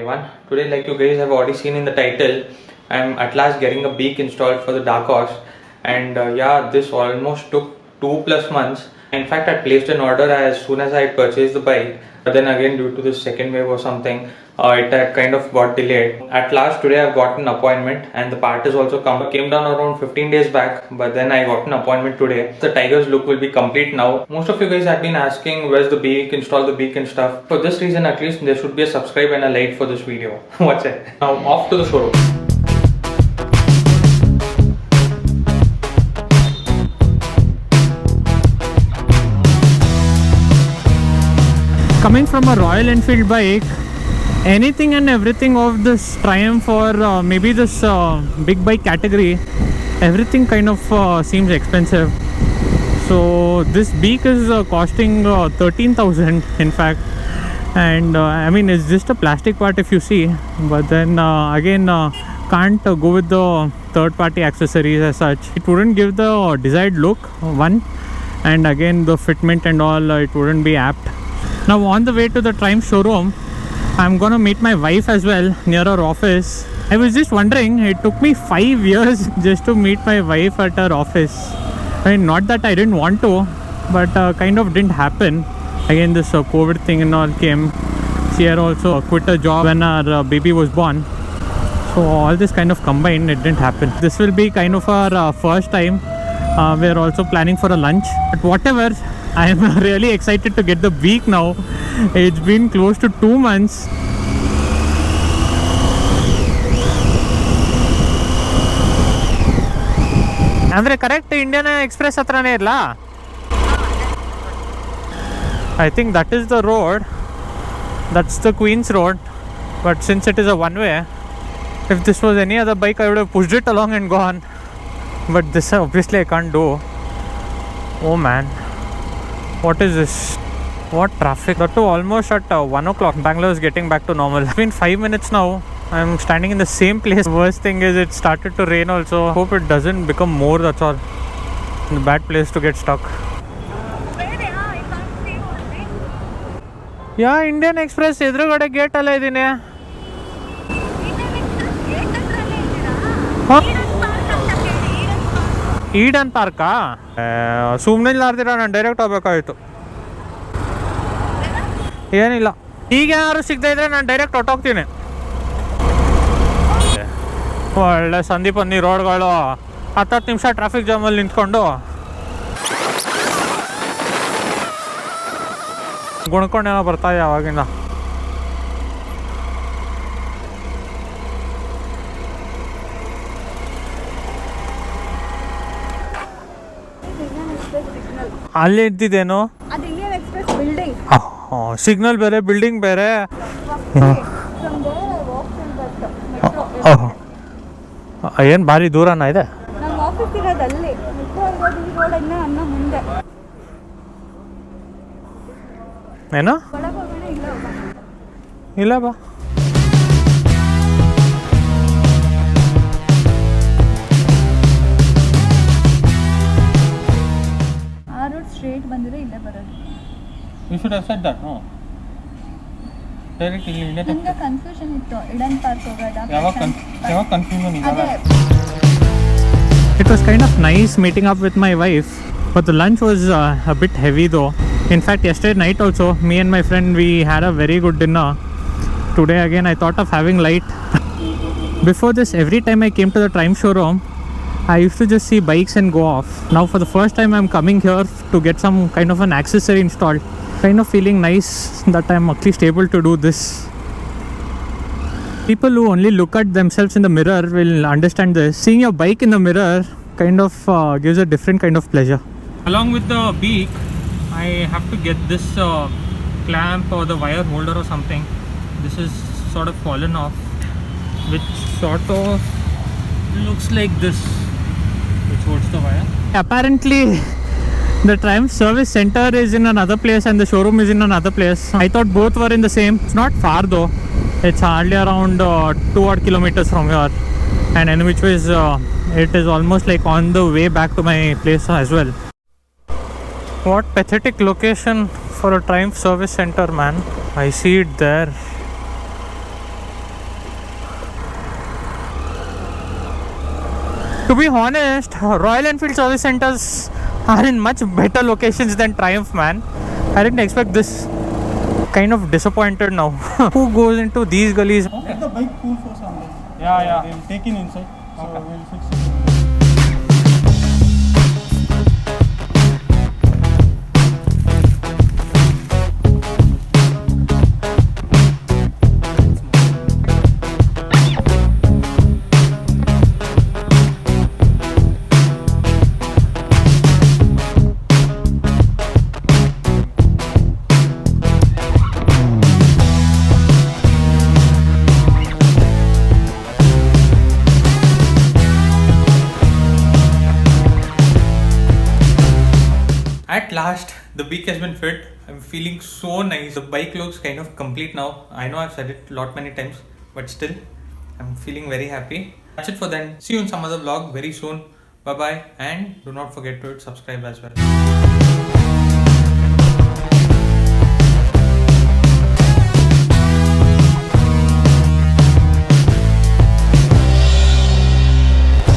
everyone. Today, like you guys have already seen in the title, I'm at last getting a Beak installed for the dark horse, and yeah, this almost took 2+ months. In fact, I placed an order as soon as I purchased the bike, but then again due to the second wave or something, it had kind of got delayed. At last today I've got an appointment and the part is also came down around 15 days back, but then I got an appointment today. The Tiger's look will be complete now. Most of you guys have been asking where's the Beak, install the Beak and stuff. For this reason at least there should be a subscribe and a like for this video. What's it? Now off to the showroom. Coming from a Royal Enfield bike, anything and everything of this Triumph or maybe this big bike category, everything kind of seems expensive. So this Beak is costing 13,000 in fact, and I mean it's just a plastic part if you see, but then again can't go with the third party accessories as such. It wouldn't give the desired look, one, and again the fitment and all, it wouldn't be apt. Now on the way to the Triumph showroom, I'm gonna meet my wife as well near her office. I was just wondering, it took me 5 years just to meet my wife at her office. I mean, not that I didn't want to, but kind of didn't happen. Again, this COVID thing and all came. She had also quit her job when our baby was born. So all this kind of combined, it didn't happen. This will be kind of our first time. We're also planning for a lunch. But whatever, I am really excited to get the Beak now. It's been close to 2 months. Andre correct Indian Express hatrane irla. I think that is the road. That's the Queen's Road. But since it is a one-way, if this was any other bike, I would have pushed it along and gone. But this obviously I can't do. Oh man, what is this? What traffic? That too almost at 1 o'clock. Bangalore is getting back to normal. It's been 5 minutes now. I'm standing in the same place. Worst thing is it started to rain also. Hope it doesn't become more, that's all. The bad place to get stuck. Yeah, Indian Express ಎದುರುಗಡೆ gate ಅಲ್ಲ ಇದೀನಿ. Eden ಪಾರ್ಕಾ? ಸುಮ್ಮನೆ ಇಲ್ಲಾರ್ದಿರ ನಾನು direct ಹೋಗ್ಬೇಕಾಗಿತ್ತು. ಏನಿಲ್ಲ, ಈಗ ಯಾರು ಸಿಗದೆ ಇದ್ರೆ ನಾನು ಡೈರೆಕ್ಟ್ ಹೊಟ್ಟೋಗ್ತೀನಿ. ಒಳ್ಳೆ ಸಂದೀಪನ್ನಿ ರೋಡ್ಗಳು, 10 ನಿಮಿಷ ಟ್ರಾಫಿಕ್ ಜಾಮಲ್ಲಿ ನಿಂತ್ಕೊಂಡು ಗುಣ್ಕೊಂಡೇನೋ ಬರ್ತಾ ಇದೆ ಅವಾಗಿಂದ. ಅಲ್ಲಿ ಇದ್ದಿದ್ದೇನು ಸಿಗ್ನಲ್ ಬೇರೆ, ಬಿಲ್ಡಿಂಗ್ ಬೇರೆ. ಏನು ಭಾರಿ ದೂರನ ಇದೆ? ಏನು ಇಲ್ಲ ಬಾ. ಸ್ಟ್ರೇಟ್ ಬಂದಿರೋ ಇಲ್ಲೇ ಬರೋದು. You should have said that, no? Direct ಇಲ್ಲಿ ನನಗೆ ಕನ್ಫ್ಯೂಷನ್ ಇತ್ತು, ಇಡನ್ ಪಾರ್ಕ್ ಹೋಗೋದಾ? ಯಾವಾಗ ಕನ್ಫ್ಯೂಷನ್ ಇದೆ? It was kind of nice meeting up with my wife, but the lunch was a bit heavy though. In fact, yesterday night also, me and my friend, we had a very good dinner. Today again, I thought of having light. Before this, every time I came to the Triumph showroom, I used to just see bikes and go off. Now for the first time I'm coming here to get some kind of an accessory installed. Kind of feeling nice that I'm at least able to do this. People who only look at themselves in the mirror will understand this. Seeing your bike in the mirror kind of gives a different kind of pleasure. Along with the Beak, I have to get this clamp or the wire holder or something. This is sort of fallen off, which sort of looks like this, which holds the wire. Apparently the Triumph service center is in another place and the showroom is in another place. I thought both were in the same. It's not far though. It's hardly around 2 odd kilometers from here, and in which ways it is almost like on the way back to my place as well. What pathetic location for a Triumph service center, man. I see it there. To be honest, Royal Enfield service centers are in much better locations than Triumph, man. I didn't expect this. Kind of disappointed now. Who goes into these gullies? Let the bike cool for some days. Yeah. They'll take in inside. So Okay. we'll fix it. At last, the Beak has been fit. I'm feeling so nice. The bike looks kind of complete now. I know I've said it many times, but still, I'm feeling very happy. That's it for then. See you in some other vlog very soon. Bye bye, and do not forget to hit subscribe as well.